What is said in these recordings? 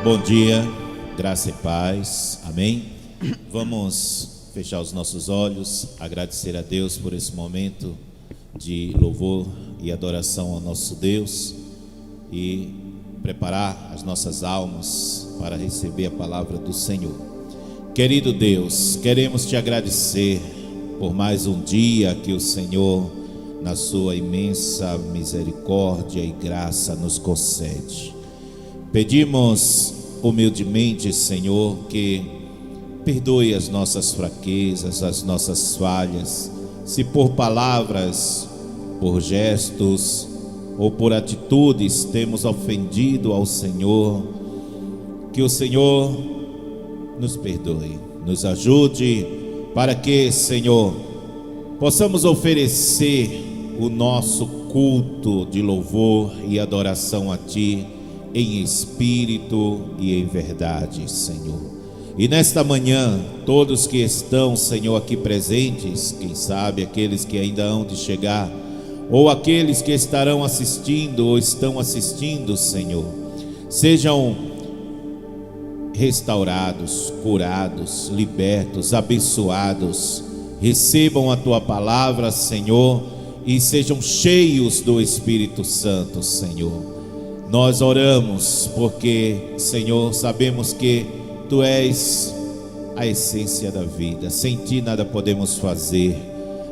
Bom dia, graça e paz, amém? Vamos fechar os nossos olhos, agradecer a Deus por esse momento de louvor e adoração ao nosso Deus e preparar as nossas almas para receber a palavra do Senhor. Querido Deus, queremos te agradecer por mais um dia que o Senhor, na sua imensa misericórdia e graça, nos concede. Pedimos humildemente, Senhor, que perdoe as nossas fraquezas, as nossas falhas, se por palavras, por gestos ou por atitudes temos ofendido ao Senhor, que o Senhor nos perdoe, nos ajude para que, Senhor, possamos oferecer o nosso culto de louvor e adoração a Ti em espírito e em verdade, Senhor. E nesta manhã, todos que estão, Senhor, aqui presentes, quem sabe aqueles que ainda hão de chegar, ou aqueles que estarão assistindo ou estão assistindo, Senhor, sejam restaurados, curados, libertos, abençoados, recebam a Tua palavra, Senhor, e sejam cheios do Espírito Santo, Senhor. Nós oramos porque, Senhor, sabemos que Tu és a essência da vida. Sem Ti nada podemos fazer.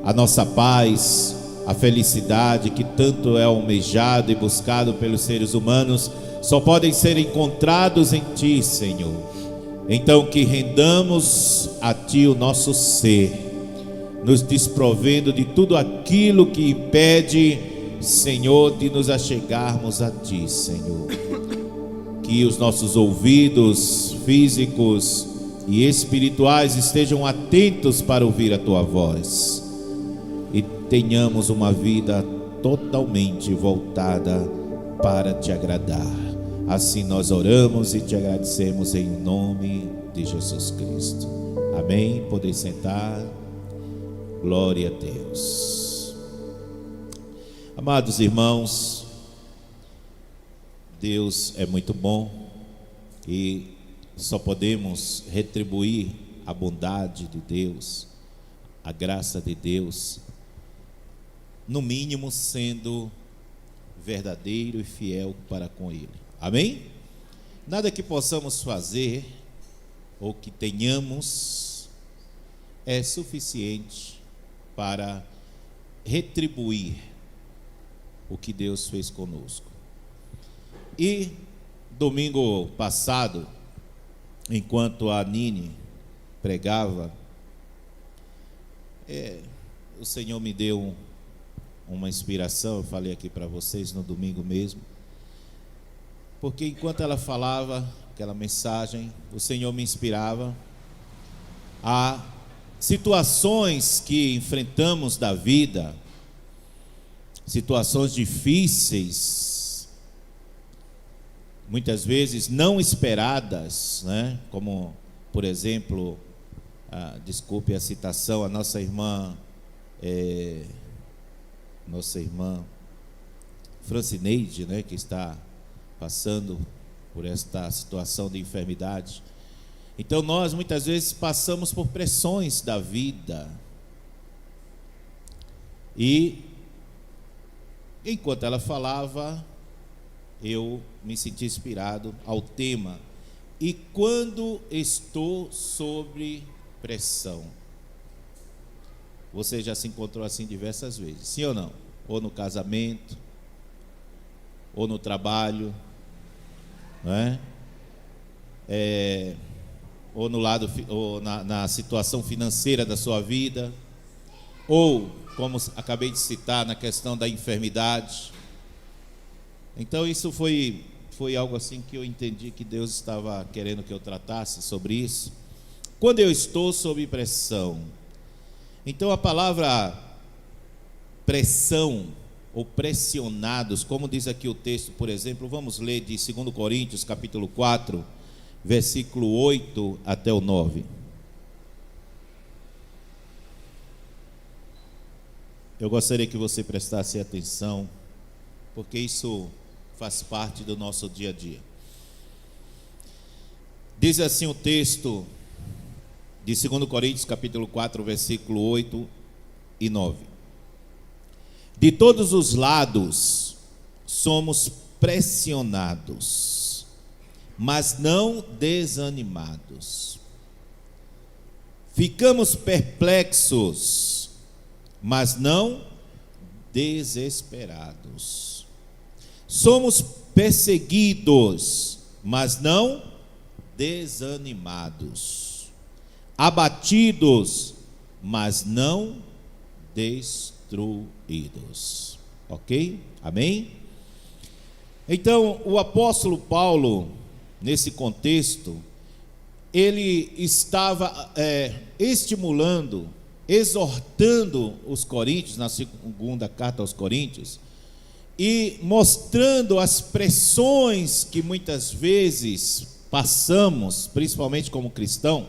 A nossa paz, a felicidade que tanto é almejado e buscado pelos seres humanos, só podem ser encontrados em Ti, Senhor. Então que rendamos a Ti o nosso ser, nos desprovendo de tudo aquilo que impede, Senhor, de nos achegarmos a Ti, Senhor. Que os nossos ouvidos físicos e espirituais estejam atentos para ouvir a Tua voz e tenhamos uma vida totalmente voltada para Te agradar. Assim nós oramos e Te agradecemos em nome de Jesus Cristo. Amém? Podem sentar. Glória a Deus. Amados irmãos, Deus é muito bom e só podemos retribuir a bondade de Deus, a graça de Deus, no mínimo sendo verdadeiro e fiel para com Ele. Amém? Nada que possamos fazer ou que tenhamos é suficiente para retribuir o que Deus fez conosco. E domingo passado, enquanto a Nini pregava, o Senhor me deu uma inspiração. Eu falei aqui para vocês no domingo mesmo, porque enquanto ela falava aquela mensagem, o Senhor me inspirava a situações que enfrentamos da vida, situações difíceis, muitas vezes não esperadas, né? Como, por exemplo, desculpe a citação, a nossa irmã Francineide, né? Que está passando por esta situação de enfermidade. Então nós muitas vezes passamos por pressões da vida e enquanto ela falava, eu me senti inspirado ao tema. E quando estou sob pressão? Você já se encontrou assim diversas vezes, sim ou não? Ou no casamento, ou no trabalho, não é? Ou no lado, ou na situação financeira da sua vida, ou, como acabei de citar, na questão da enfermidade. Então isso foi algo assim que eu entendi que Deus estava querendo que eu tratasse sobre isso. Quando eu estou sob pressão, então a palavra pressão ou pressionados, como diz aqui o texto, por exemplo, vamos ler de 2 Coríntios capítulo 4, versículo 8 até o 9. Eu gostaria que você prestasse atenção, porque isso faz parte do nosso dia a dia. Diz assim o texto de 2 Coríntios capítulo 4, versículo 8 e 9. De todos os lados somos pressionados, mas não desanimados. Ficamos perplexos, mas não desesperados. Somos perseguidos, mas não desanimados. Abatidos, mas não destruídos. Ok? Amém? Então, o apóstolo Paulo, nesse contexto, ele estava estimulando, exortando os coríntios, na segunda carta aos coríntios, e mostrando as pressões que muitas vezes passamos, principalmente como cristão,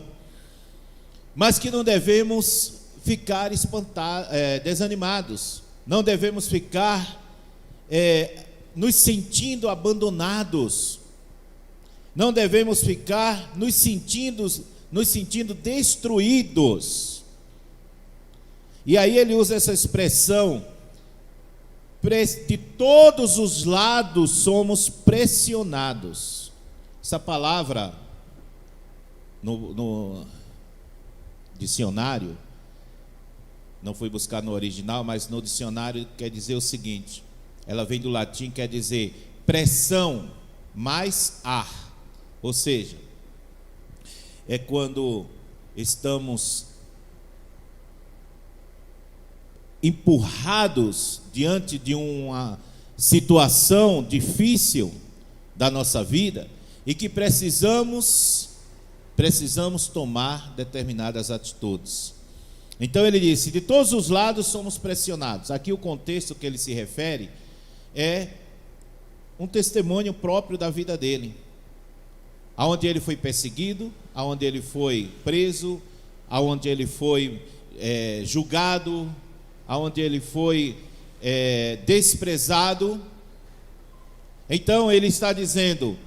mas que não devemos ficar desanimados, não devemos ficar nos sentindo abandonados, não devemos ficar nos sentindo destruídos. E aí ele usa essa expressão: de todos os lados somos pressionados. Essa palavra no dicionário, não fui buscar no original, mas no dicionário quer dizer o seguinte: ela vem do latim, quer dizer pressão mais ar. Ou seja, é quando estamos empurrados diante de uma situação difícil da nossa vida e que precisamos tomar determinadas atitudes. Então ele disse: de todos os lados somos pressionados. Aqui o contexto que ele se refere é um testemunho próprio da vida dele, aonde ele foi perseguido, aonde ele foi preso, aonde ele foi julgado, aonde ele foi desprezado. Então ele está dizendo: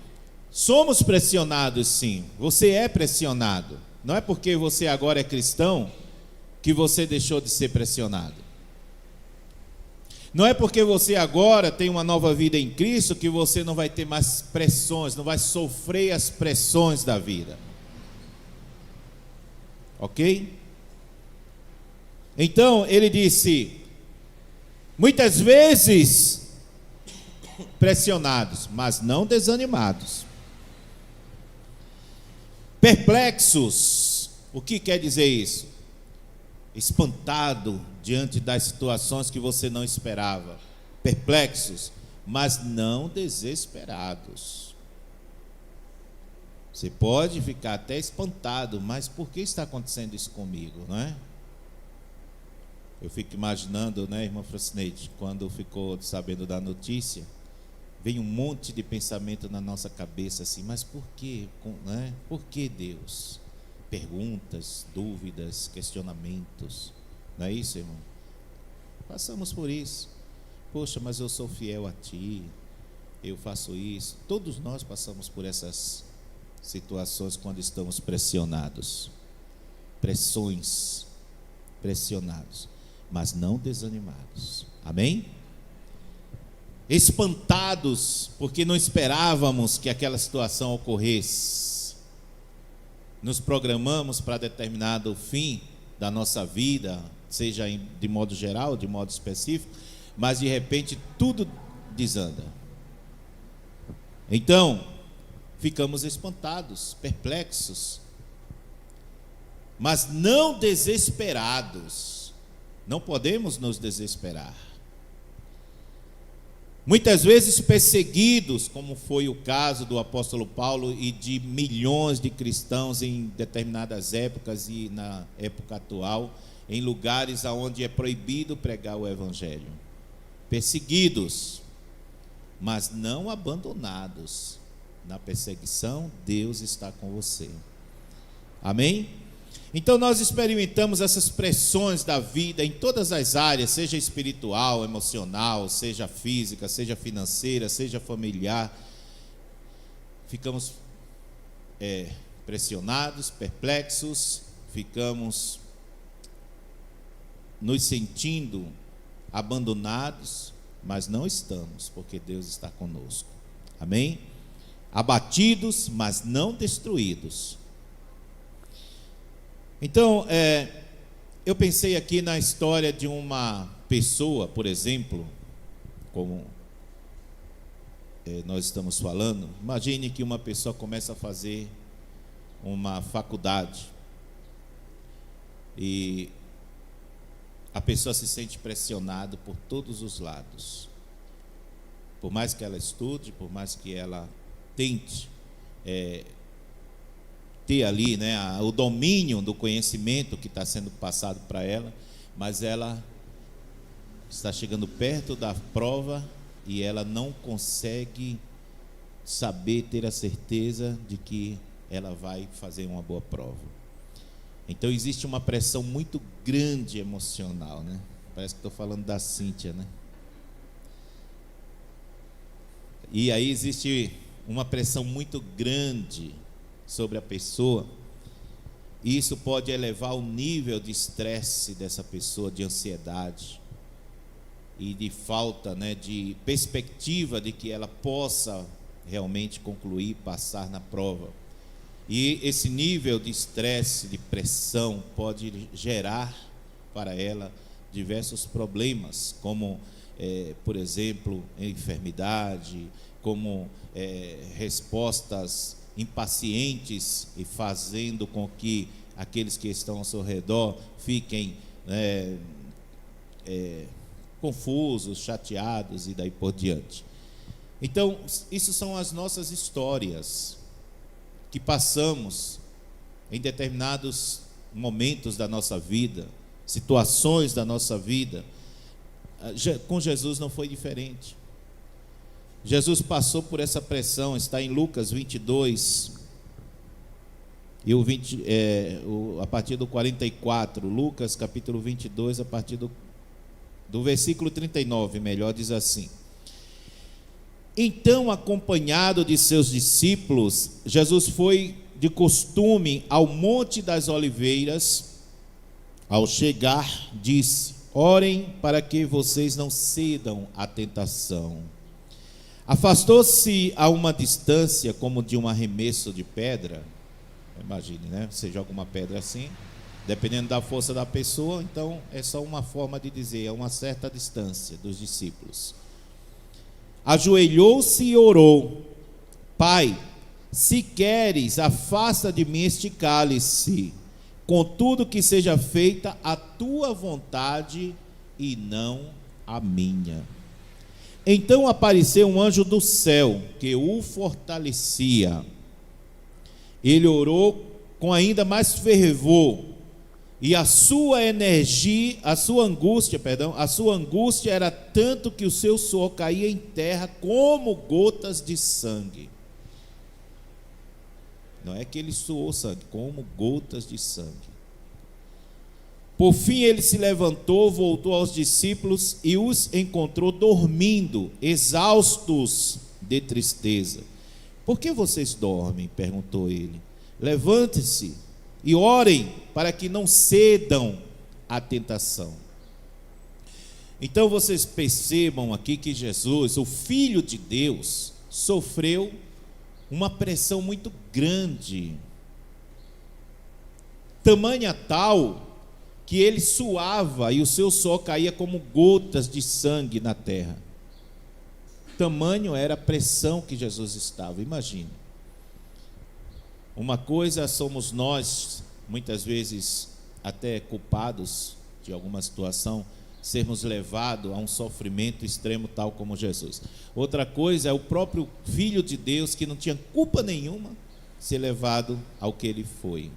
somos pressionados, sim. Você é pressionado. Não é porque você agora é cristão que você deixou de ser pressionado. Não é porque você agora tem uma nova vida em Cristo que você não vai ter mais pressões, não vai sofrer as pressões da vida. Ok? Então ele disse: muitas vezes pressionados, mas não desanimados. Perplexos. O que quer dizer isso? Espantado diante das situações que você não esperava. Perplexos, mas não desesperados. Você pode ficar até espantado, mas por que está acontecendo isso comigo, não é? Eu fico imaginando, né, irmã Francineide, quando ficou sabendo da notícia, vem um monte de pensamento na nossa cabeça assim: mas por quê, né? Por que Deus? Perguntas, dúvidas, questionamentos. Não é isso, irmão? Passamos por isso. Poxa, mas eu sou fiel a Ti, eu faço isso. Todos nós passamos por essas situações quando estamos pressionados. Pressões, pressionados, mas não desanimados. Amém? Espantados, porque não esperávamos que aquela situação ocorresse. Nos programamos para determinado fim da nossa vida, seja de modo geral, de modo específico, mas de repente tudo desanda. Então, ficamos espantados, perplexos, mas não desesperados. Não podemos nos desesperar. Muitas vezes perseguidos, como foi o caso do apóstolo Paulo e de milhões de cristãos em determinadas épocas e na época atual, em lugares onde é proibido pregar o evangelho. Perseguidos, mas não abandonados. Na perseguição, Deus está com você. Amém? Então nós experimentamos essas pressões da vida em todas as áreas, seja espiritual, emocional, seja física, seja financeira, seja familiar. Ficamos pressionados, perplexos, ficamos nos sentindo abandonados, mas não estamos, porque Deus está conosco. Amém? Abatidos, mas não destruídos. Então, eu pensei aqui na história de uma pessoa, por exemplo, como nós estamos falando. Imagine que uma pessoa começa a fazer uma faculdade e a pessoa se sente pressionada por todos os lados. Por mais que ela estude, por mais que ela tente ter ali, o domínio do conhecimento que está sendo passado para ela, mas ela está chegando perto da prova e ela não consegue saber, ter a certeza de que ela vai fazer uma boa prova. Então existe uma pressão muito grande emocional, né? Parece que estou falando da Cíntia, né? E aí existe uma pressão muito grande sobre a pessoa, e isso pode elevar o nível de estresse dessa pessoa, de ansiedade e de falta, de perspectiva de que ela possa realmente concluir, passar na prova. E esse nível de estresse, de pressão, pode gerar para ela diversos problemas, como, por exemplo, enfermidade, como respostas impacientes, e fazendo com que aqueles que estão ao seu redor fiquem confusos, chateados e daí por diante. Então, isso são as nossas histórias que passamos em determinados momentos da nossa vida, situações da nossa vida. Com Jesus não foi diferente. Jesus passou por essa pressão, está em Lucas 22, e a partir do 44, Lucas capítulo 22, a partir do versículo 39, melhor, diz assim: Então, acompanhado de seus discípulos, Jesus foi de costume ao Monte das Oliveiras. Ao chegar, disse: Orem para que vocês não cedam à tentação. Afastou-se a uma distância, como de um arremesso de pedra. Imagine, você joga uma pedra assim, dependendo da força da pessoa, então é só uma forma de dizer, a uma certa distância dos discípulos. Ajoelhou-se e orou: Pai, se queres, afasta de mim este cálice, contudo que seja feita a tua vontade e não a minha. Então apareceu um anjo do céu que o fortalecia. Ele orou com ainda mais fervor, e a sua angústia era tanto que o seu suor caía em terra como gotas de sangue. Não é que ele suou sangue, como gotas de sangue. Por fim ele se levantou, voltou aos discípulos e os encontrou dormindo, exaustos de tristeza. Por que vocês dormem? Perguntou ele. Levante-se e orem para que não cedam à tentação. Então vocês percebam aqui que Jesus, o Filho de Deus, sofreu uma pressão muito grande, tamanha tal que ele suava e o seu suor caía como gotas de sangue na terra. Tamanho era a pressão que Jesus estava. Imagine. Uma coisa somos nós, muitas vezes até culpados de alguma situação, sermos levados a um sofrimento extremo tal como Jesus. Outra coisa é o próprio Filho de Deus, que não tinha culpa nenhuma, ser levado ao que ele foi,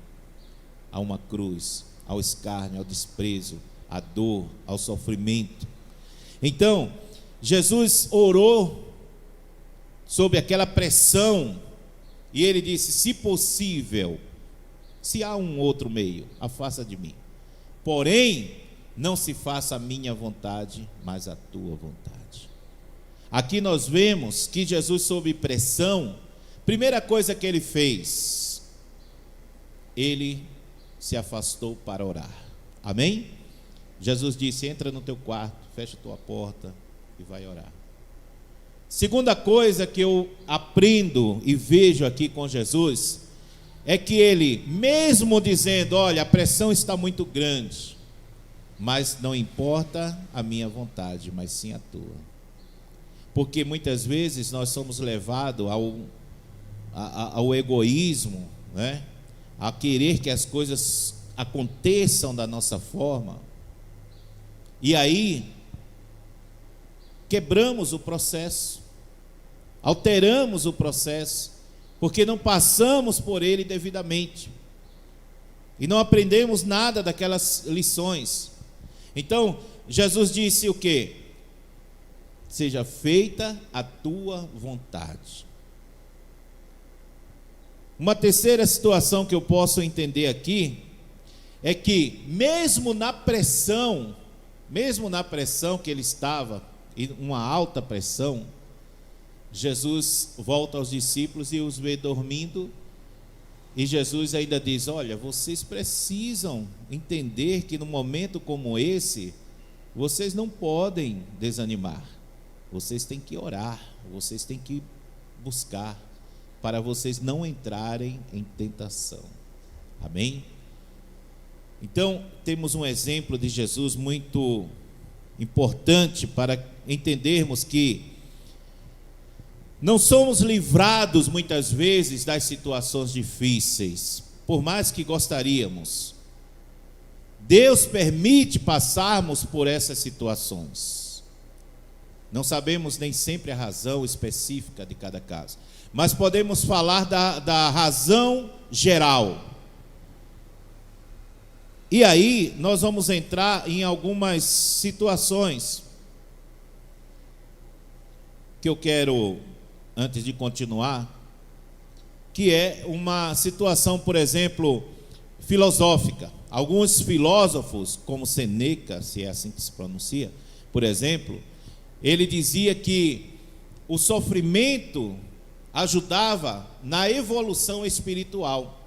a uma cruz, ao escárnio, ao desprezo, à dor, ao sofrimento. Então, Jesus orou sob aquela pressão, e ele disse: se possível, se há um outro meio, afasta de mim. Porém, não se faça a minha vontade, mas a tua vontade. Aqui nós vemos que Jesus, sob pressão, primeira coisa que ele fez, ele se afastou para orar. Amém? Jesus disse: entra no teu quarto, fecha a tua porta e vai orar. Segunda coisa que eu aprendo e vejo aqui com Jesus é que ele, mesmo dizendo: olha, a pressão está muito grande, mas não importa a minha vontade, mas sim a tua. Porque muitas vezes nós somos levados ao egoísmo, né? A querer que as coisas aconteçam da nossa forma, e aí quebramos o processo, alteramos o processo, porque não passamos por ele devidamente, e não aprendemos nada daquelas lições. Então, Jesus disse o quê? Seja feita a tua vontade. Uma terceira situação que eu posso entender aqui, é que mesmo na pressão que ele estava, uma alta pressão, Jesus volta aos discípulos e os vê dormindo, e Jesus ainda diz: olha, vocês precisam entender que no momento como esse, vocês não podem desanimar, vocês têm que orar, vocês têm que buscar, para vocês não entrarem em tentação. Amém? Então, temos um exemplo de Jesus muito importante para entendermos que não somos livrados muitas vezes das situações difíceis, por mais que gostaríamos. Deus permite passarmos por essas situações. Não sabemos nem sempre a razão específica de cada caso, mas podemos falar da razão geral. E aí nós vamos entrar em algumas situações que eu quero, antes de continuar, que é uma situação, por exemplo, filosófica. Alguns filósofos, como Sêneca, se é assim que se pronuncia, por exemplo, ele dizia que o sofrimento ajudava na evolução espiritual.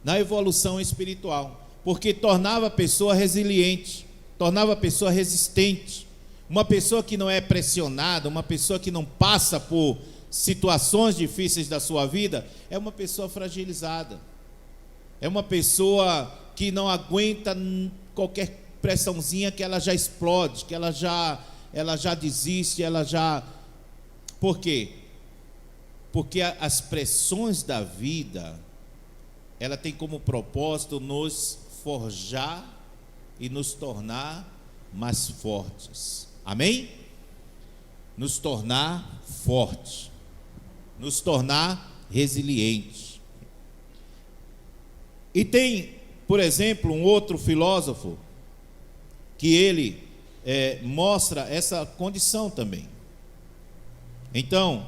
Na evolução espiritual. Porque tornava a pessoa resiliente, tornava a pessoa resistente. Uma pessoa que não é pressionada, uma pessoa que não passa por situações difíceis da sua vida, é uma pessoa fragilizada. É uma pessoa que não aguenta qualquer pressãozinha, que ela já explode, que ela já desiste, Por quê? Porque as pressões da vida, ela tem como propósito nos forjar e nos tornar mais fortes. Amém? Nos tornar fortes, nos tornar resilientes. E tem, por exemplo, um outro filósofo que ele mostra essa condição também. Então,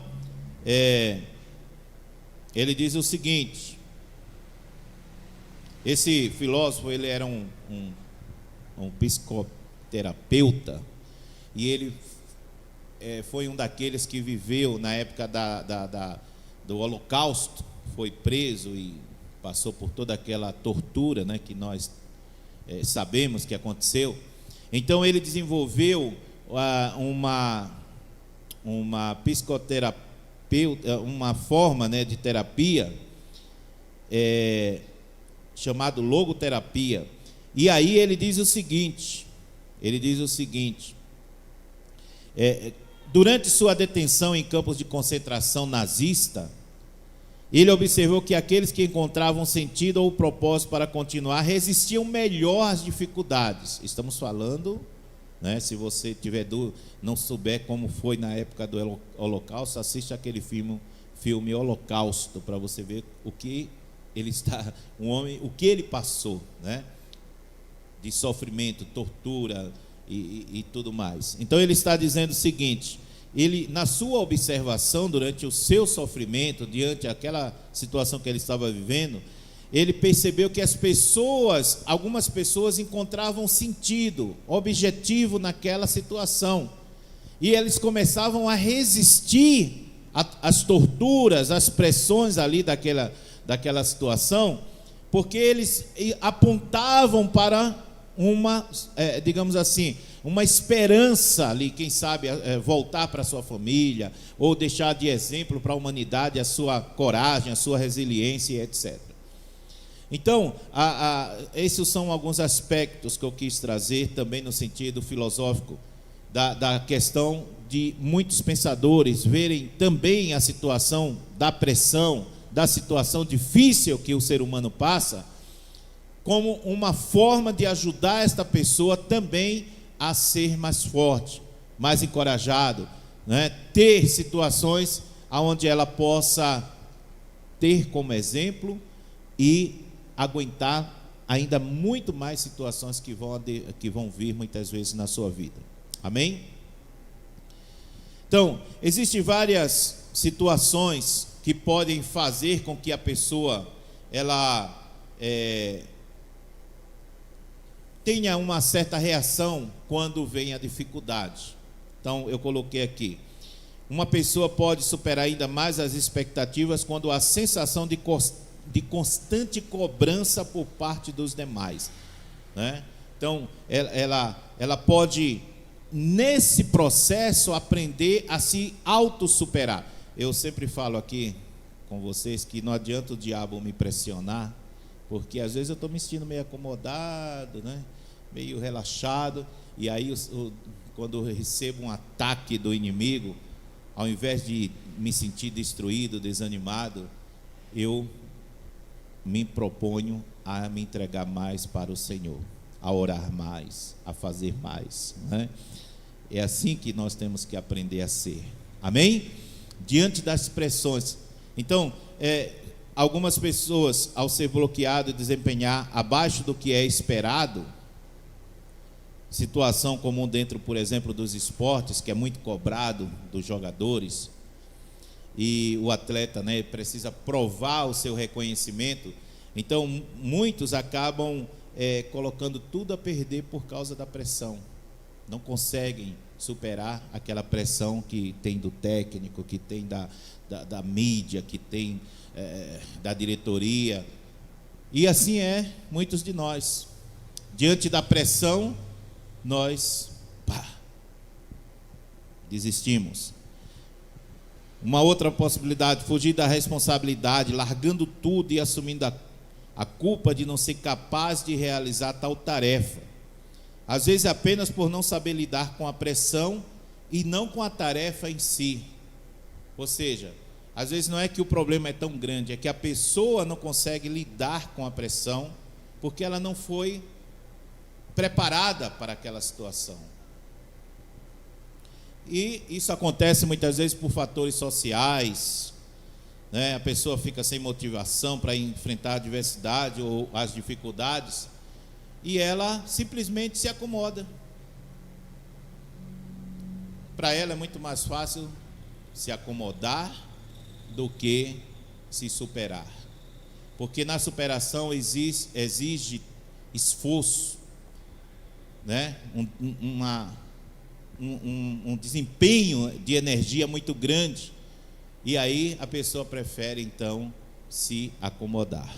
ele diz o seguinte: esse filósofo, ele era um psicoterapeuta, e ele foi um daqueles que viveu na época do Holocausto, foi preso e passou por toda aquela tortura, né, que nós sabemos que aconteceu. Então ele desenvolveu uma psicoterapeuta, uma forma, né, de terapia chamado logoterapia. E aí ele diz o seguinte, durante sua detenção em campos de concentração nazista, ele observou que aqueles que encontravam sentido ou propósito para continuar resistiam melhor às dificuldades. Estamos falando, né, se você tiver não souber como foi na época do Holocausto, assiste aquele filme Holocausto, para você ver o que o que ele passou, né, de sofrimento, tortura e tudo mais. Então ele está dizendo o seguinte: ele, na sua observação durante o seu sofrimento, diante daquela situação que ele estava vivendo, ele percebeu que algumas pessoas encontravam sentido, objetivo naquela situação, e eles começavam a resistir às torturas, às pressões ali daquela situação, porque eles apontavam para uma, digamos assim, uma esperança ali, quem sabe voltar para a sua família, ou deixar de exemplo para a humanidade a sua coragem, a sua resiliência, etc. Então, esses são alguns aspectos que eu quis trazer também no sentido filosófico da questão de muitos pensadores verem também a situação da pressão, da situação difícil que o ser humano passa, como uma forma de ajudar esta pessoa também a ser mais forte, mais encorajado, né? Ter situações onde ela possa ter como exemplo e aguentar ainda muito mais situações que vão vir muitas vezes na sua vida. Amém? Então, existem várias situações que podem fazer com que a pessoa ela tenha uma certa reação quando vem a dificuldade. Então, eu coloquei aqui: uma pessoa pode superar ainda mais as expectativas quando há sensação de constante cobrança por parte dos demais, né? Então, ela pode, nesse processo, aprender a se autossuperar. Eu sempre falo aqui com vocês que não adianta o diabo me pressionar, porque às vezes eu estou me sentindo meio acomodado, né? Meio relaxado, e aí quando eu recebo um ataque do inimigo, ao invés de me sentir destruído, desanimado, eu me proponho a me entregar mais para o Senhor, a orar mais, a fazer mais, né? É assim que nós temos que aprender a ser. Amém? Diante das pressões. Então, algumas pessoas, ao ser bloqueado e desempenhar abaixo do que é esperado, situação comum dentro, por exemplo, dos esportes, que é muito cobrado dos jogadores, e o atleta, né, precisa provar o seu reconhecimento. Então, muitos acabam colocando tudo a perder por causa da pressão. Não conseguem superar aquela pressão que tem do técnico, que tem da mídia, que tem da diretoria. E assim muitos de nós. Diante da pressão, nós desistimos. Uma outra possibilidade: fugir da responsabilidade, largando tudo e assumindo a culpa de não ser capaz de realizar tal tarefa. Às vezes apenas por não saber lidar com a pressão e não com a tarefa em si. Ou seja, às vezes não é que o problema é tão grande, é que a pessoa não consegue lidar com a pressão porque ela não foi preparada para aquela situação. E isso acontece muitas vezes por fatores sociais, né? A pessoa fica sem motivação para enfrentar a adversidade ou as dificuldades, e ela simplesmente se acomoda. Para ela é muito mais fácil se acomodar do que se superar, porque na superação exige esforço, né? Um desempenho de energia muito grande, e aí a pessoa prefere então se acomodar.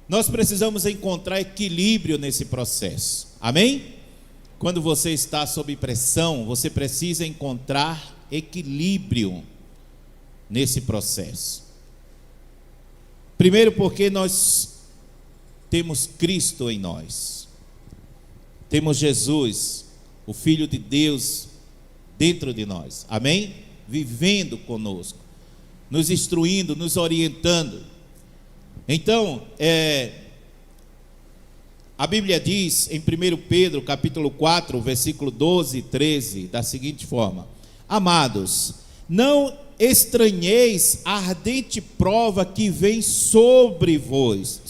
Nós precisamos encontrar equilíbrio nesse processo, amém? Quando você está sob pressão, você precisa encontrar equilíbrio nesse processo. Primeiro, porque nós temos Cristo em nós, temos Jesus, o Filho de Deus, dentro de nós, amém? Vivendo conosco, nos instruindo, nos orientando. Então, a Bíblia diz em 1 Pedro capítulo 4, versículo 12 e 13, da seguinte forma: amados, não estranheis a ardente prova que vem sobre vós,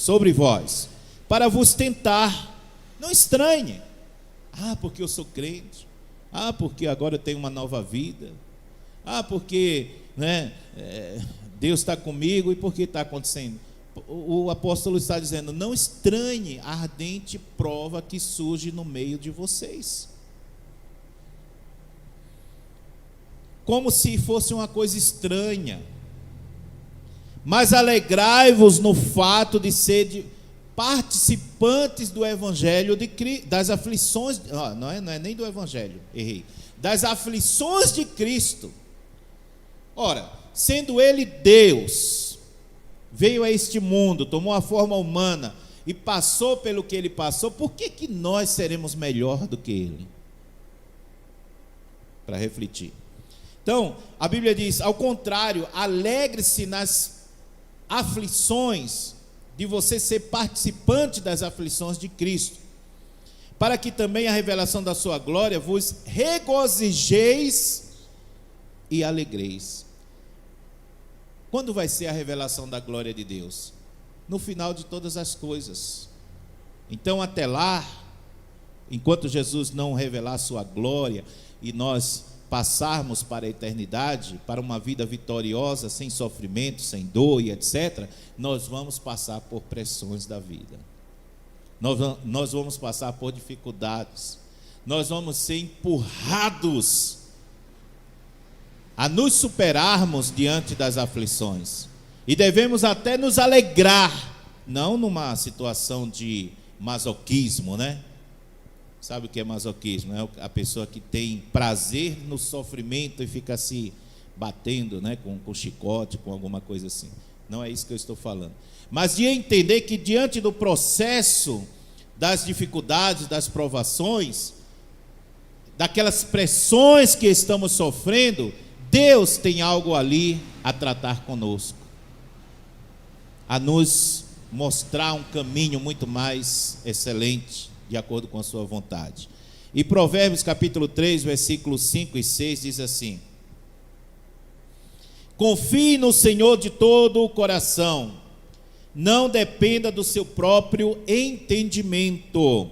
para vos tentar. Não estranhe. Porque eu sou crente. Porque agora eu tenho uma nova vida. Porque, né, Deus está comigo. E por que está acontecendo? O apóstolo está dizendo: não estranhe a ardente prova que surge no meio de vocês, como se fosse uma coisa estranha. mas alegrai-vos no fato de ser participantes do evangelho de Cristo, das aflições, não é nem do evangelho, errei, das aflições de Cristo. Ora, sendo ele Deus, veio a este mundo, tomou a forma humana e passou pelo que ele passou, por que nós seremos melhor do que ele? Para refletir. Então, a Bíblia diz, ao contrário, alegre-se nas aflições, de você ser participante das aflições de Cristo, para que também a revelação da sua glória vos regozijeis e alegreis. Quando vai ser a revelação da glória de Deus? No final de todas as coisas. Então, até lá, enquanto Jesus não revelar a sua glória e nós passarmos para a eternidade, para uma vida vitoriosa, sem sofrimento, sem dor e etc., nós vamos passar por pressões da vida, nós vamos passar por dificuldades, nós vamos ser empurrados a nos superarmos diante das aflições, e devemos até nos alegrar, não numa situação de masoquismo, né? Sabe o que é masoquismo? É a pessoa que tem prazer no sofrimento e fica se batendo, né, com chicote, com alguma coisa assim. Não é isso que eu estou falando. Mas de entender que diante do processo das dificuldades, das provações, daquelas pressões que estamos sofrendo, Deus tem algo ali a tratar conosco, a nos mostrar um caminho muito mais excelente, de acordo com a sua vontade. E Provérbios capítulo 3, versículos 5 e 6 diz assim: confie no Senhor de todo o coração, não dependa do seu próprio entendimento,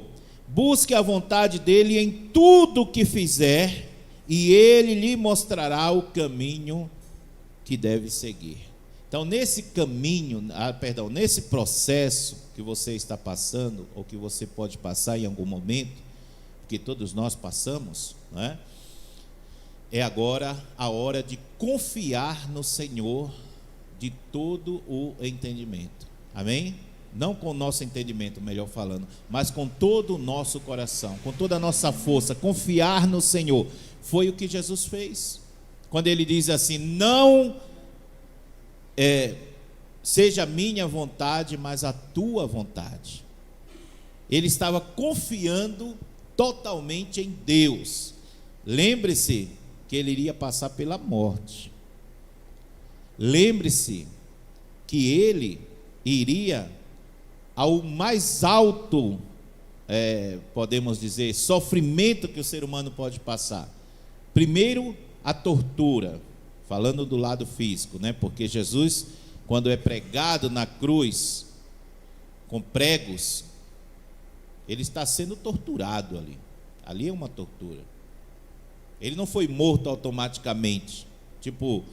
busque a vontade dele em tudo que fizer, e ele lhe mostrará o caminho que deve seguir. Então, nesse caminho, nesse processo que você está passando, ou que você pode passar em algum momento, porque todos nós passamos, não é? É agora a hora de confiar no Senhor de todo o entendimento. Amém? Não com o nosso entendimento, melhor falando, mas com todo o nosso coração, com toda a nossa força, confiar no Senhor. Foi o que Jesus fez, quando ele diz assim: não seja a minha vontade, mas a tua vontade. Ele estava confiando totalmente em Deus. Lembre-se que ele iria passar pela morte. Lembre-se que ele iria ao mais alto, podemos dizer, sofrimento que o ser humano pode passar. Primeiro, a tortura, falando do lado físico, né? Porque Jesus, quando é pregado na cruz com pregos, ele está sendo torturado ali. Ali é uma tortura. Ele não foi morto automaticamente, tipo,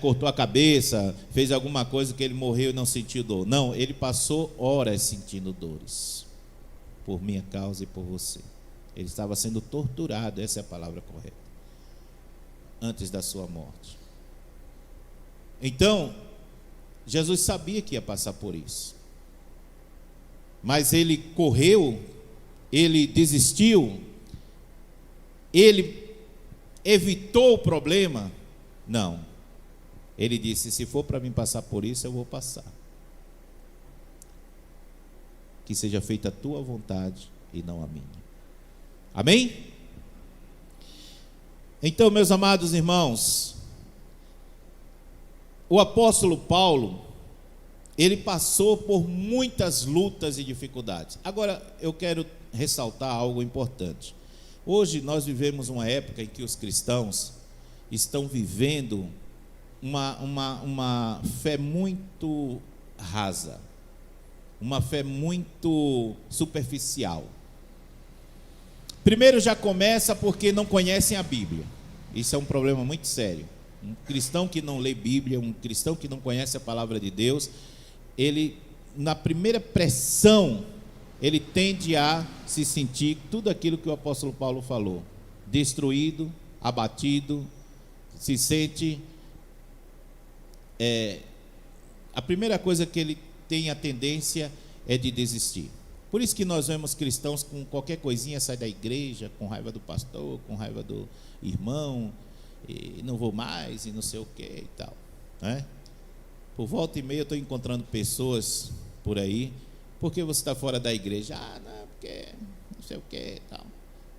cortou a cabeça, fez alguma coisa que ele morreu e não sentiu dor. Não, ele passou horas sentindo dores, por minha causa e por você. Ele estava sendo torturado, essa é a palavra correta, antes da sua morte. Então, Jesus sabia que ia passar por isso, mas ele correu, ele desistiu, ele evitou o problema? Não. Ele disse: se for para mim passar por isso, eu vou passar. Que seja feita a tua vontade e não a minha. Amém? Então, meus amados irmãos, o apóstolo Paulo, ele passou por muitas lutas e dificuldades. Agora, eu quero ressaltar algo importante. Hoje nós vivemos uma época em que os cristãos estão vivendo uma fé muito rasa, uma fé muito superficial. Primeiro, já começa porque não conhecem a Bíblia. Isso é um problema muito sério. Um cristão que não lê Bíblia, um cristão que não conhece a palavra de Deus, ele, na primeira pressão, ele tende a se sentir tudo aquilo que o apóstolo Paulo falou: destruído, abatido, se sente a primeira coisa que ele tem a tendência é de desistir. Por isso que nós vemos cristãos com qualquer coisinha, sai da igreja, com raiva do pastor, com raiva do irmão, e não vou mais, e não sei o que e tal, né? Por volta e meia eu estou encontrando pessoas por aí, porque você está fora da igreja, não, porque não sei o que e tal.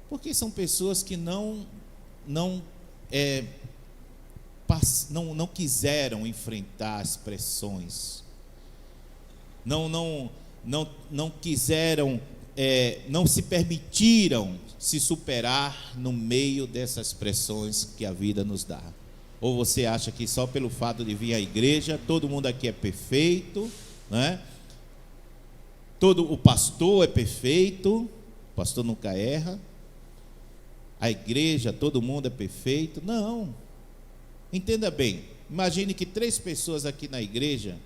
Porque são pessoas que não quiseram enfrentar as pressões, não quiseram, não se permitiram se superar no meio dessas pressões que a vida nos dá. Ou você acha que só pelo fato de vir à igreja, todo mundo aqui é perfeito, né? O pastor é perfeito, o pastor nunca erra, a igreja, todo mundo é perfeito. Não, entenda bem, imagine que 3 pessoas aqui na igreja,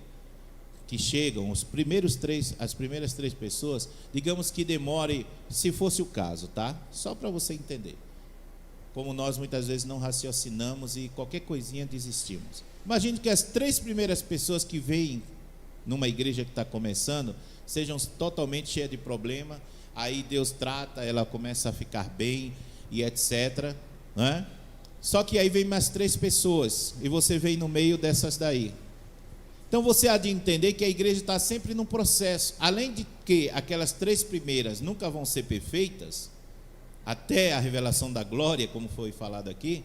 que chegam, as primeiras 3 pessoas, digamos que demore, se fosse o caso, tá? Só para você entender, como nós muitas vezes não raciocinamos e qualquer coisinha desistimos. Imagine que as 3 primeiras pessoas que vêm numa igreja que está começando, sejam totalmente cheias de problema, aí Deus trata, ela começa a ficar bem e etc, né? Só que aí vem mais 3 pessoas, e você vem no meio dessas daí. Então você há de entender que a igreja está sempre num processo. Além de que aquelas 3 primeiras nunca vão ser perfeitas, até a revelação da glória, como foi falado aqui,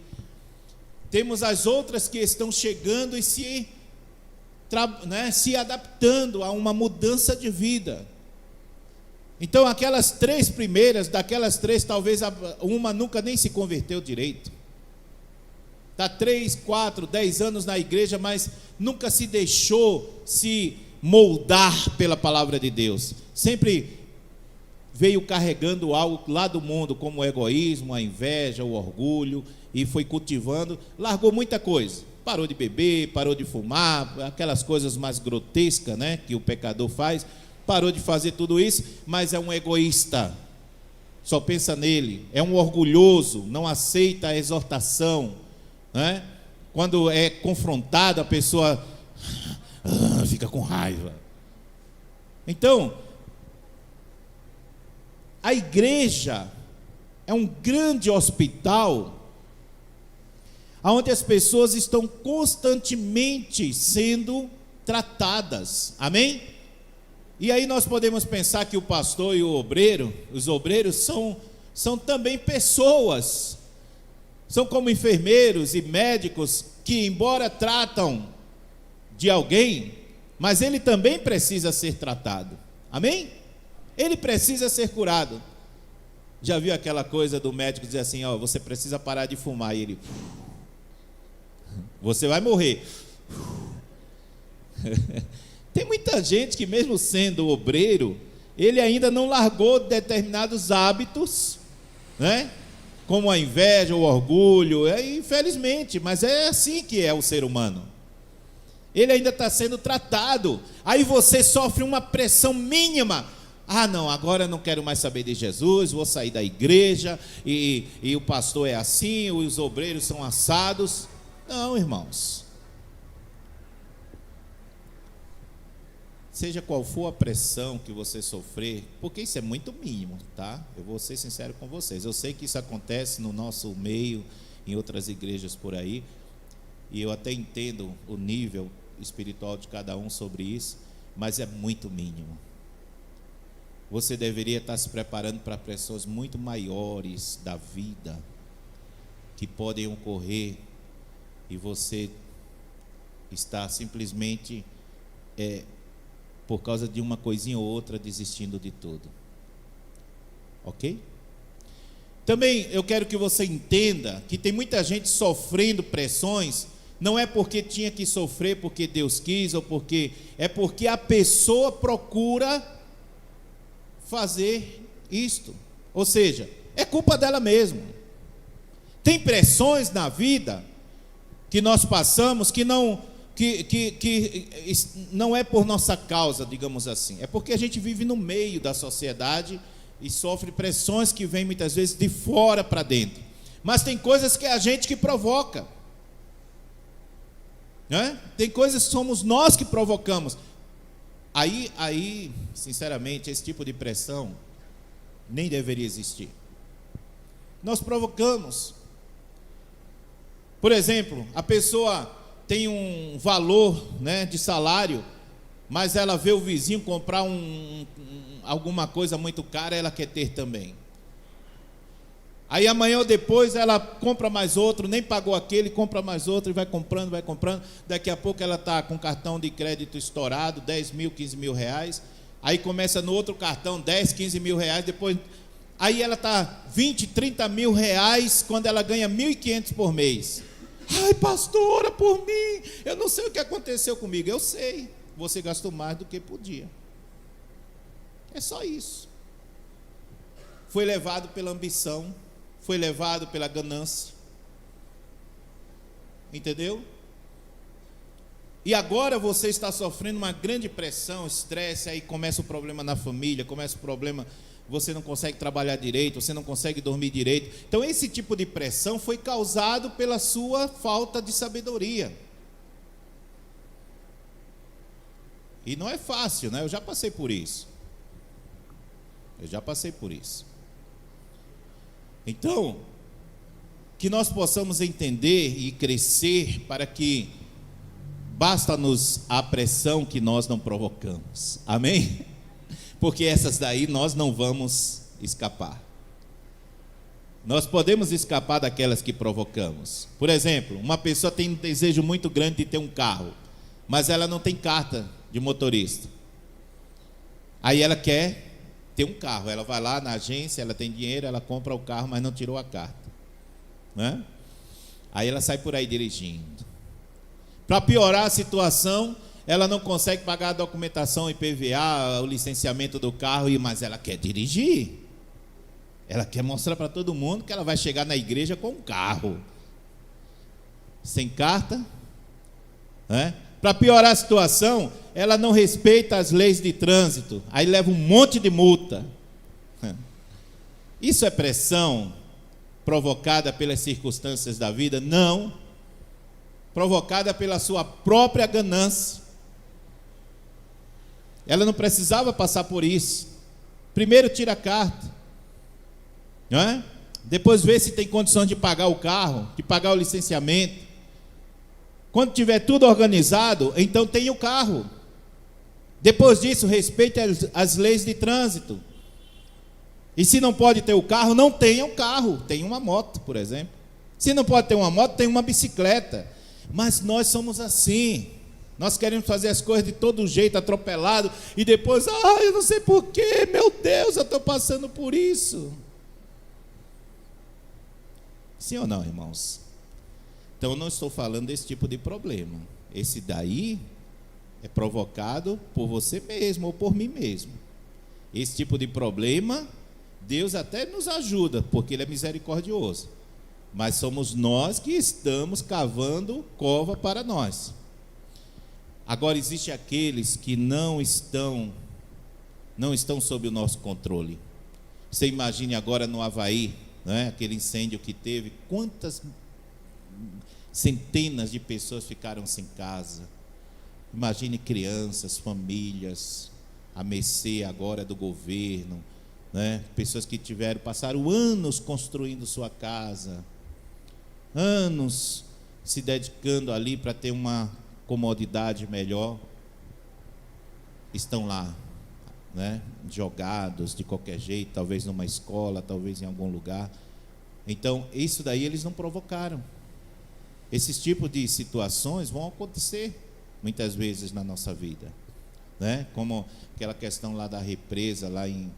temos as outras que estão chegando e se adaptando a uma mudança de vida. Então aquelas 3 primeiras, daquelas 3, talvez uma nunca nem se converteu direito. Está 3, 4, 10 anos na igreja, mas nunca se deixou se moldar pela palavra de Deus. Sempre veio carregando algo lá do mundo, como o egoísmo, a inveja, o orgulho, e foi cultivando, largou muita coisa. Parou de beber, parou de fumar, aquelas coisas mais grotescas, né, que o pecador faz. Parou de fazer tudo isso, mas é um egoísta, só pensa nele. É um orgulhoso, não aceita a exortação, né? Quando é confrontado, a pessoa fica com raiva. Então, a igreja é um grande hospital onde as pessoas estão constantemente sendo tratadas, amém? E aí nós podemos pensar que o pastor e o obreiro, os obreiros são também pessoas, são como enfermeiros e médicos que, embora tratam de alguém, mas ele também precisa ser tratado, amém? Ele precisa ser curado. Já viu aquela coisa do médico dizer assim, você precisa parar de fumar, e ele, você vai morrer. Tem muita gente que, mesmo sendo obreiro, ele ainda não largou determinados hábitos, né? Como a inveja, o orgulho, infelizmente, mas é assim que é o ser humano. Ele ainda está sendo tratado. Aí você sofre uma pressão mínima. Não, agora eu não quero mais saber de Jesus, vou sair da igreja, e o pastor é assim, os obreiros são assados. Não, irmãos. Seja qual for a pressão que você sofrer, porque isso é muito mínimo, tá? Eu vou ser sincero com vocês. Eu sei que isso acontece no nosso meio, em outras igrejas por aí, e eu até entendo o nível espiritual de cada um sobre isso, mas é muito mínimo. Você deveria estar se preparando para pressões muito maiores da vida, que podem ocorrer, e você está simplesmente por causa de uma coisinha ou outra desistindo de tudo, ok? Também eu quero que você entenda que tem muita gente sofrendo pressões, não é porque tinha que sofrer porque Deus quis, ou porque a pessoa procura fazer isto, ou seja, é culpa dela mesma. Tem pressões na vida que nós passamos que não é por nossa causa, digamos assim, é porque a gente vive no meio da sociedade e sofre pressões que vêm muitas vezes de fora para dentro, mas tem coisas que é a gente que provoca. né? Tem coisas que somos nós que provocamos. Aí, sinceramente, esse tipo de pressão nem deveria existir. Nós provocamos. Por exemplo, a pessoa tem um valor, né, de salário, mas ela vê o vizinho comprar alguma coisa muito cara, ela quer ter também. Aí amanhã ou depois ela compra mais outro, nem pagou aquele, compra mais outro e vai comprando. Daqui a pouco ela está com cartão de crédito estourado, 10 mil, 15 mil reais. Aí começa no outro cartão, 10, 15 mil reais, depois... Aí ela está 20, 30 mil reais quando ela ganha 1.500 por mês. Ai, pastor, ora por mim, eu não sei o que aconteceu comigo. Eu sei, você gastou mais do que podia. É só isso. Foi levado pela ambição, foi levado pela ganância. Entendeu? E agora você está sofrendo uma grande pressão, estresse, aí começa o problema na família, começa o problema, você não consegue trabalhar direito, você não consegue dormir direito. Então esse tipo de pressão foi causado pela sua falta de sabedoria. E não é fácil, né? Eu já passei por isso. Então, que nós possamos entender e crescer para que basta-nos a pressão que nós não provocamos. Amém? Porque essas daí nós não vamos escapar. Nós podemos escapar daquelas que provocamos. Por exemplo, uma pessoa tem um desejo muito grande de ter um carro, mas ela não tem carta de motorista. Aí ela quer ter um carro, ela vai lá na agência, ela tem dinheiro, ela compra o carro, mas não tirou a carta, né? Aí ela sai por aí dirigindo. Para piorar a situação, ela não consegue pagar a documentação IPVA, o licenciamento do carro, mas ela quer dirigir. Ela quer mostrar para todo mundo que ela vai chegar na igreja com um carro. Sem carta, né? Para piorar a situação, ela não respeita as leis de trânsito, aí leva um monte de multa. Isso é pressão provocada pelas circunstâncias da vida? Não. Provocada pela sua própria ganância. Ela não precisava passar por isso. Primeiro tira a carta, não é? Depois vê se tem condições de pagar o carro, de pagar o licenciamento. Quando tiver tudo organizado, então tem o carro. Depois disso, respeite as leis de trânsito. E se não pode ter o carro, não tenha o carro. Tenha uma moto, por exemplo. Se não pode ter uma moto, tem uma bicicleta. Mas nós somos assim. Nós queremos fazer as coisas de todo jeito, atropelado. E depois, eu não sei porquê, meu Deus, eu estou passando por isso. Sim ou não, irmãos? Então, eu não estou falando desse tipo de problema. Esse daí é provocado por você mesmo ou por mim mesmo. Esse tipo de problema, Deus até nos ajuda, porque Ele é misericordioso. Mas somos nós que estamos cavando cova para nós. Agora, existem aqueles que não estão sob o nosso controle. Você imagine agora no Havaí, né, aquele incêndio que teve, quantas centenas de pessoas ficaram sem casa. Imagine crianças, famílias, a mercê agora do governo, né? Pessoas que passaram anos construindo sua casa, anos se dedicando ali para ter uma comodidade melhor, estão lá, né? Jogados de qualquer jeito, talvez numa escola, talvez em algum lugar. Então, isso daí eles não provocaram. Esses tipos de situações vão acontecer muitas vezes na nossa vida, né? Como aquela questão lá da represa, lá em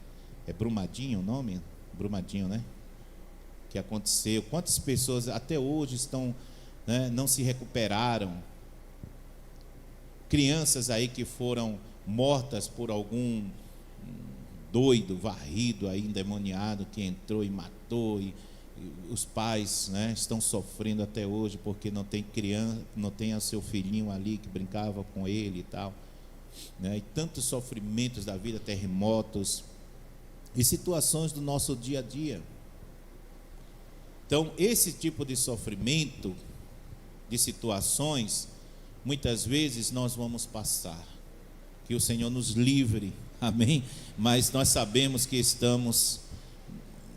Brumadinho o nome? Brumadinho, né? Que aconteceu. Quantas pessoas até hoje estão, né, não se recuperaram? Crianças aí que foram mortas por algum doido, varrido aí, endemoniado, que entrou e matou, e os pais, né, estão sofrendo até hoje porque não tem criança, não tem o seu filhinho ali que brincava com ele e tal, né? E tantos sofrimentos da vida, terremotos e situações do nosso dia a dia. Então, esse tipo de sofrimento, de situações, muitas vezes nós vamos passar. Que o Senhor nos livre, amém? Mas nós sabemos que estamos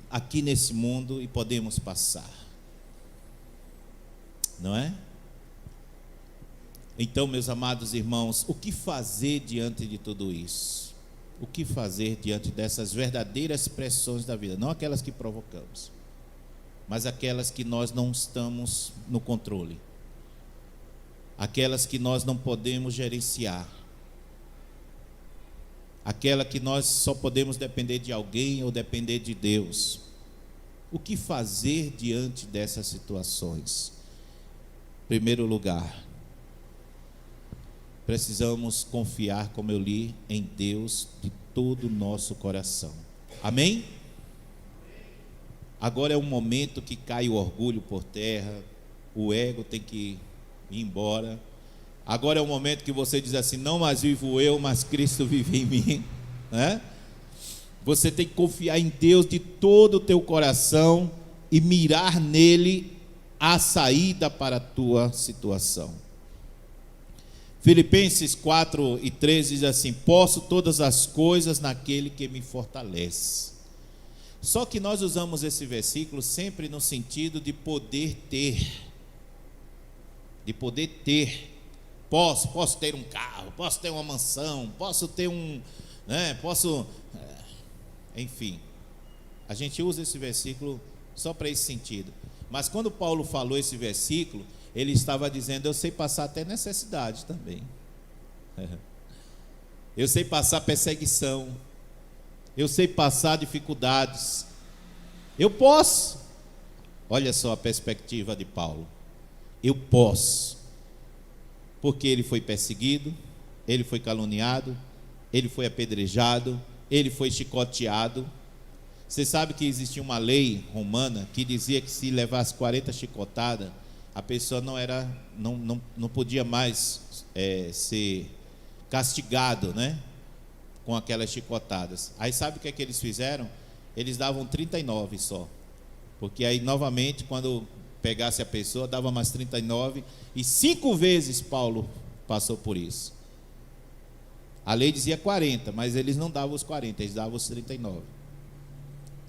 aqui nesse mundo e podemos passar, não é? Então, meus amados irmãos, o que fazer diante de tudo isso? O que fazer diante dessas verdadeiras pressões da vida? Não aquelas que provocamos, mas aquelas que nós não estamos no controle, aquelas que nós não podemos gerenciar, aquela que nós só podemos depender de alguém ou depender de Deus. O que fazer diante dessas situações? Em primeiro lugar, precisamos confiar, como eu li, em Deus de todo o nosso coração. Amém? Agora é um momento que cai o orgulho por terra, o ego tem que ir embora. Agora é o momento que você diz assim: não mais vivo eu, mas Cristo vive em mim, né? Você tem que confiar em Deus de todo o teu coração e mirar nele a saída para a tua situação. Filipenses 4:13 diz assim: posso todas as coisas naquele que me fortalece. Só que nós usamos esse versículo sempre no sentido de poder ter. De poder ter. Posso ter um carro, posso ter uma mansão, posso ter enfim, a gente usa esse versículo só para esse sentido. Mas quando Paulo falou esse versículo, ele estava dizendo: eu sei passar até necessidade também, eu sei passar perseguição, eu sei passar dificuldades, eu posso. Olha só a perspectiva de Paulo: eu posso, porque ele foi perseguido, ele foi caluniado, ele foi apedrejado, ele foi chicoteado. Você sabe que existia uma lei romana que dizia que se levasse 40 chicotadas, a pessoa não podia mais ser castigado, né, com aquelas chicotadas. Aí sabe o que é que eles fizeram? Eles davam 39 só, porque aí novamente, quando pegasse a pessoa, dava mais 39, e 5 vezes Paulo passou por isso. A lei dizia 40, mas eles não davam os 40, eles davam os 39,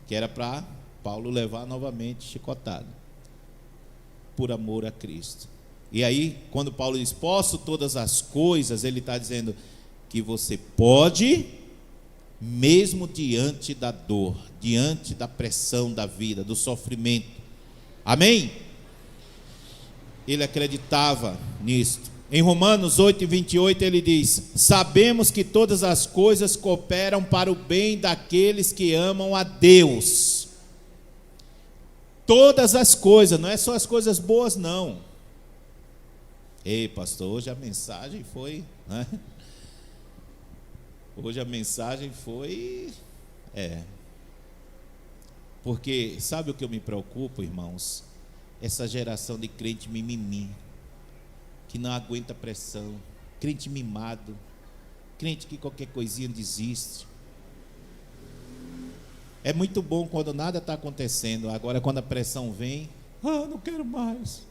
que era para Paulo levar novamente chicotado, por amor a Cristo. E aí, quando Paulo diz posso todas as coisas, ele está dizendo que você pode, mesmo diante da dor, diante da pressão da vida, do sofrimento. Amém? Ele acreditava nisto. Em Romanos 8:28 ele diz: sabemos que todas as coisas cooperam para o bem daqueles que amam a Deus. Todas as coisas, não é só as coisas boas não. Ei, pastor, hoje a mensagem foi, né? Hoje a mensagem foi, porque sabe o que eu me preocupo, irmãos? Essa geração de crente mimimi, que não aguenta pressão, crente mimado, crente que qualquer coisinha desiste. É muito bom quando nada está acontecendo, agora quando a pressão vem, não quero mais,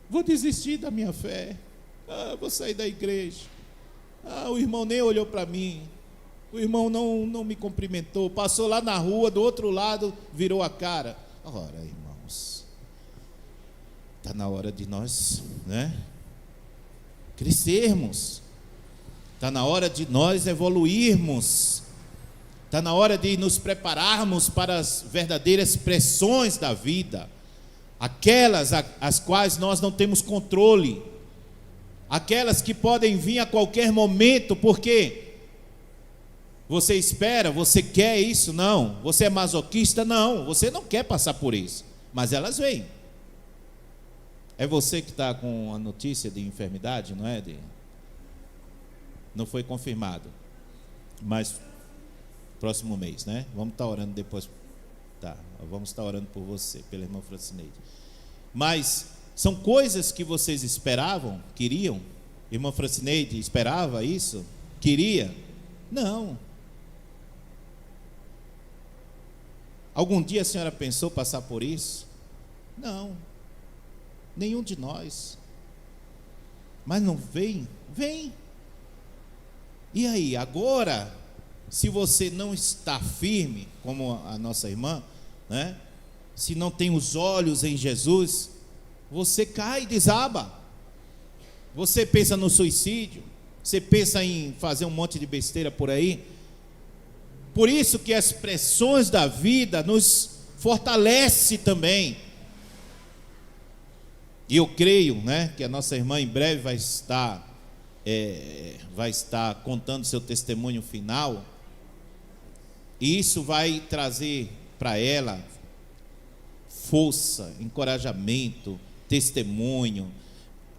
vou desistir da minha fé, vou sair da igreja, o irmão nem olhou para mim, o irmão não me cumprimentou, passou lá na rua, do outro lado, virou a cara. Ora, irmãos, está na hora de nós, crescermos, está na hora de nós evoluirmos, está na hora de nos prepararmos para as verdadeiras pressões da vida, aquelas as quais nós não temos controle, aquelas que podem vir a qualquer momento, porque você espera, você quer isso? Não. Você é masoquista? Não, você não quer passar por isso, mas elas vêm. É você que está com a notícia de enfermidade, não é? Não foi confirmado, mas próximo mês, né? Vamos estar orando depois. Tá, vamos estar orando por você, pela irmã Francineide. Mas são coisas que vocês esperavam, queriam? Irmã Francineide esperava isso? Queria? Não. Algum dia a senhora pensou passar por isso? Não. Nenhum de nós. Mas não vem? Vem. E aí, agora, se você não está firme, como a nossa irmã, né? Se não tem os olhos em Jesus, você cai e desaba. Você pensa no suicídio, você pensa em fazer um monte de besteira por aí. Por isso que as pressões da vida nos fortalece também. E eu creio, né, que a nossa irmã em breve vai estar contando seu testemunho final. E isso vai trazer para ela força, encorajamento, testemunho.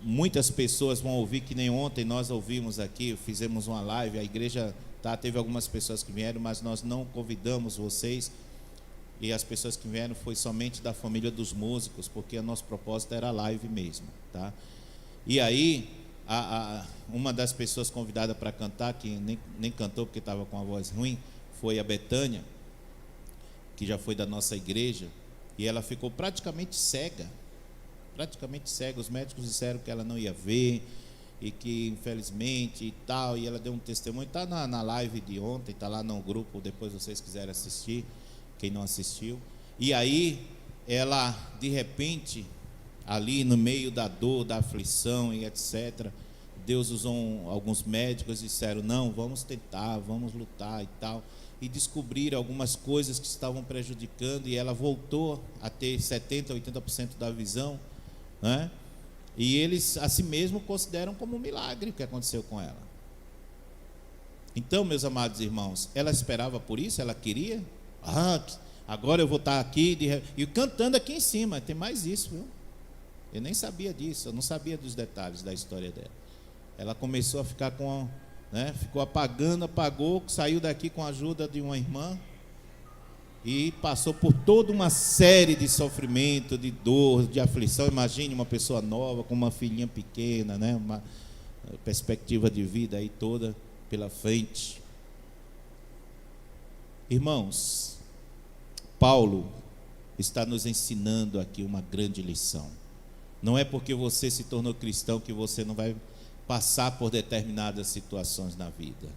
Muitas pessoas vão ouvir, que nem ontem nós ouvimos aqui, fizemos uma live, a igreja teve algumas pessoas que vieram, mas nós não convidamos vocês, e as pessoas que vieram foi somente da família dos músicos, porque o nosso propósito era live mesmo, tá? E aí, uma das pessoas convidadas para cantar, que nem cantou porque estava com a voz ruim, foi a Betânia, que já foi da nossa igreja, e ela ficou praticamente cega. Os médicos disseram que ela não ia ver, e que infelizmente e tal, e ela deu um testemunho, está na live de ontem, está lá no grupo, depois vocês quiserem assistir, quem não assistiu. E aí, ela de repente, ali no meio da dor, da aflição e etc., Deus usou alguns médicos e disseram, não, vamos tentar, vamos lutar e tal, e descobriram algumas coisas que estavam prejudicando, e ela voltou a ter 70%, 80% da visão, né? E eles a si mesmo consideram como um milagre o que aconteceu com ela. Então, meus amados irmãos, ela esperava por isso? Ela queria? Agora eu vou estar aqui e cantando aqui em cima. Tem mais isso, viu? Eu nem sabia disso, eu não sabia dos detalhes da história dela. Ela começou a ficar ficou apagou, saiu daqui com a ajuda de uma irmã e passou por toda uma série de sofrimento, de dor, de aflição. Imagine uma pessoa nova com uma filhinha pequena, né? Uma perspectiva de vida aí toda pela frente. Irmãos, Paulo está nos ensinando aqui uma grande lição. Não é porque você se tornou cristão que você não vai passar por determinadas situações na vida.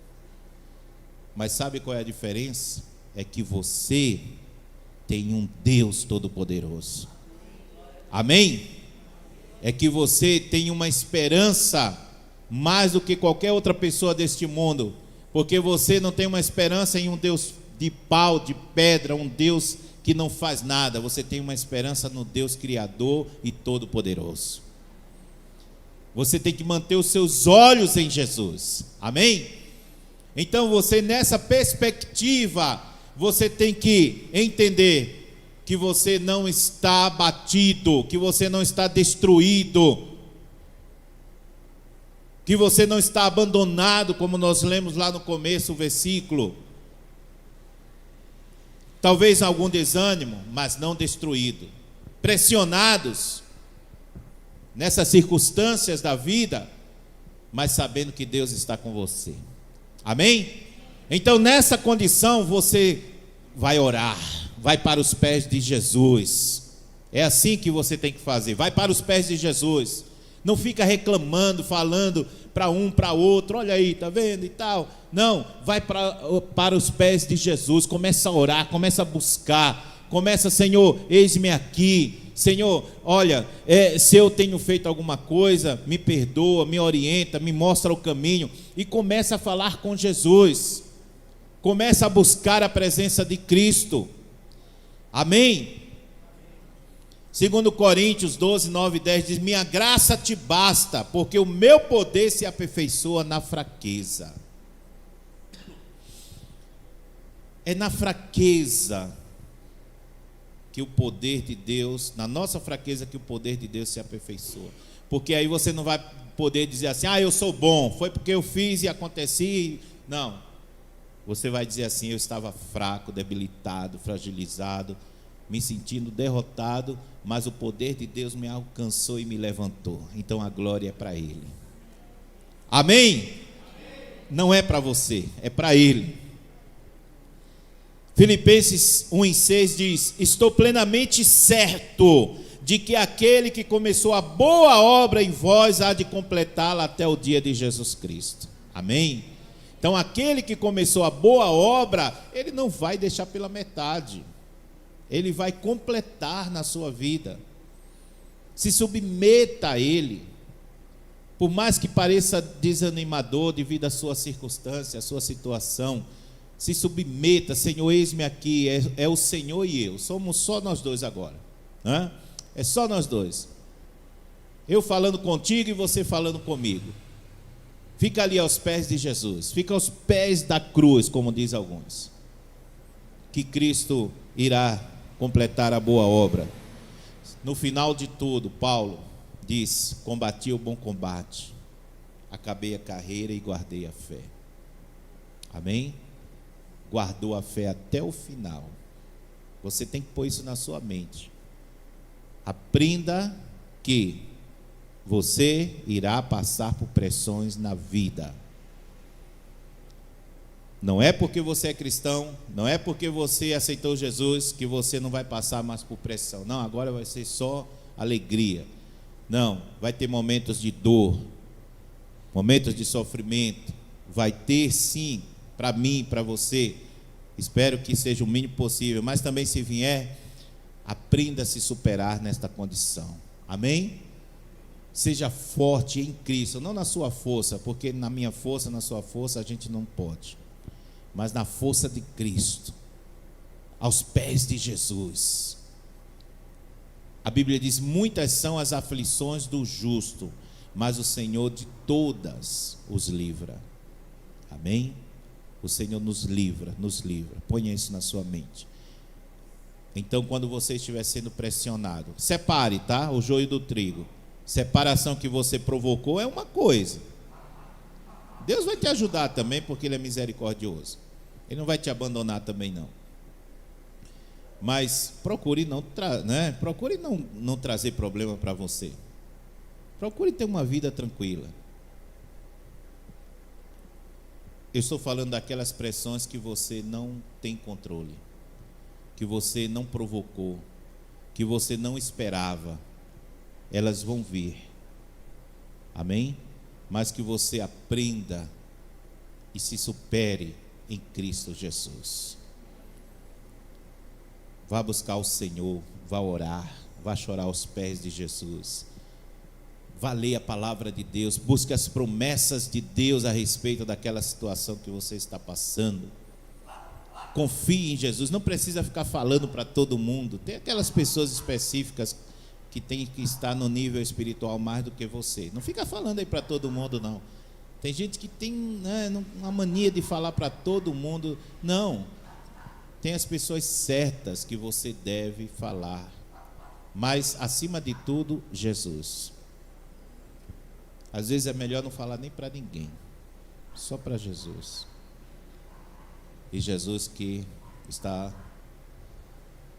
Mas sabe qual é a diferença? É que você tem um Deus Todo-Poderoso. Amém? É que você tem uma esperança mais do que qualquer outra pessoa deste mundo, porque você não tem uma esperança em um Deus de pau, de pedra, um Deus que não faz nada. Você tem uma esperança no Deus Criador e Todo-Poderoso. Você tem que manter os seus olhos em Jesus. Amém? Então você, nessa perspectiva, você tem que entender que você não está abatido, que você não está destruído, que você não está abandonado, como nós lemos lá no começo o versículo. Talvez algum desânimo, mas não destruído. Pressionados nessas circunstâncias da vida, mas sabendo que Deus está com você. Amém? Então, nessa condição, você vai orar, vai para os pés de Jesus. É assim que você tem que fazer, vai para os pés de Jesus. Não fica reclamando, falando para um, para outro, olha aí, tá vendo e tal. Não, vai para os pés de Jesus, começa a orar, começa a buscar, começa, Senhor, eis-me aqui. Senhor, olha, se eu tenho feito alguma coisa, me perdoa, me orienta, me mostra o caminho. E começa a falar com Jesus. Começa a buscar a presença de Cristo. Amém? 2 Coríntios 12, 9 e 10 diz: minha graça te basta, porque o meu poder se aperfeiçoa na fraqueza. É na fraqueza que o poder de Deus, na nossa fraqueza que o poder de Deus se aperfeiçoa. Porque aí você não vai poder dizer assim, eu sou bom, foi porque eu fiz e aconteci. Não. Você vai dizer assim, eu estava fraco, debilitado, fragilizado, me sentindo derrotado, mas o poder de Deus me alcançou e me levantou. Então a glória é para Ele. Amém? Não é para você, é para Ele. Filipenses 1:6 diz: estou plenamente certo de que aquele que começou a boa obra em vós há de completá-la até o dia de Jesus Cristo. Amém? Então aquele que começou a boa obra, ele não vai deixar pela metade, ele vai completar na sua vida. Se submeta a ele, por mais que pareça desanimador devido à sua circunstância, à sua situação, se submeta. Senhor, eis-me aqui, é o Senhor e eu, somos só nós dois agora, é só nós dois, eu falando contigo e você falando comigo. Fica ali aos pés de Jesus, fica aos pés da cruz, como diz alguns, que Cristo irá completar a boa obra. No final de tudo, Paulo diz: combati o bom combate, acabei a carreira e guardei a fé. Amém? Guardou a fé até o final. Você tem que pôr isso na sua mente. Aprenda que você irá passar por pressões na vida. Não é porque você é cristão, não é porque você aceitou Jesus que você não vai passar mais por pressão. Não, agora vai ser só alegria. Não, vai ter momentos de dor, momentos de sofrimento. Vai ter sim, para mim, para você. Espero que seja o mínimo possível, mas também, se vier, aprenda a se superar nesta condição. Amém? Seja forte em Cristo, não na sua força, porque na minha força, na sua força a gente não pode, mas na força de Cristo, aos pés de Jesus. A Bíblia diz: muitas são as aflições do justo, mas o Senhor de todas os livra. Amém? O Senhor nos livra, nos livra. Ponha isso na sua mente. Então, quando você estiver sendo pressionado, separe, tá? O joio do trigo. Separação que você provocou é uma coisa. Deus vai te ajudar também, porque Ele é misericordioso. Ele não vai te abandonar também, não. Mas procure não trazer problema para você. Procure ter uma vida tranquila. Eu estou falando daquelas pressões que você não tem controle, que você não provocou, que você não esperava. Elas vão vir. Amém? Mas que você aprenda e se supere em Cristo Jesus. Vá buscar o Senhor, vá orar, vá chorar aos pés de Jesus. Vá ler a palavra de Deus, busque as promessas de Deus a respeito daquela situação que você está passando. Confie em Jesus, não precisa ficar falando para todo mundo. Tem aquelas pessoas específicas que tem que estar no nível espiritual mais do que você. Não fica falando aí para todo mundo, não. Tem gente que tem uma mania de falar para todo mundo. Não. Tem as pessoas certas que você deve falar. Mas, acima de tudo, Jesus. Às vezes é melhor não falar nem para ninguém. Só para Jesus. E Jesus que está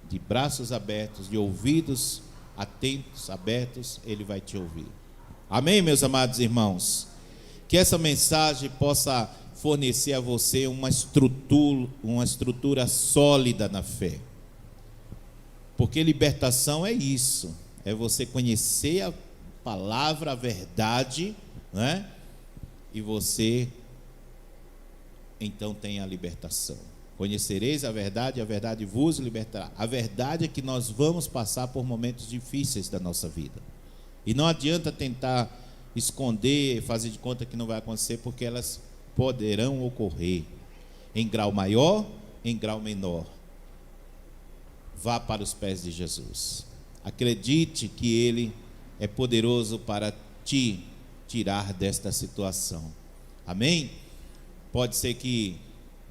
de braços abertos, de ouvidos atentos, abertos, Ele vai te ouvir. Amém, meus amados irmãos? Que essa mensagem possa fornecer a você uma estrutura sólida na fé. Porque libertação é isso, é você conhecer a palavra, a verdade, né? E você então tem a libertação. Conhecereis a verdade vos libertará. A verdade é que nós vamos passar por momentos difíceis da nossa vida. E não adianta tentar esconder, fazer de conta que não vai acontecer, porque elas poderão ocorrer em grau maior, em grau menor. Vá para os pés de Jesus. Acredite que Ele é poderoso para te tirar desta situação. Amém? Pode ser que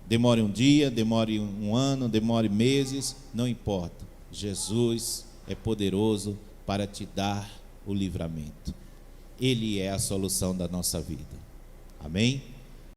demore um dia, demore um ano, demore meses, não importa. Jesus é poderoso para te dar o livramento. Ele é a solução da nossa vida. Amém?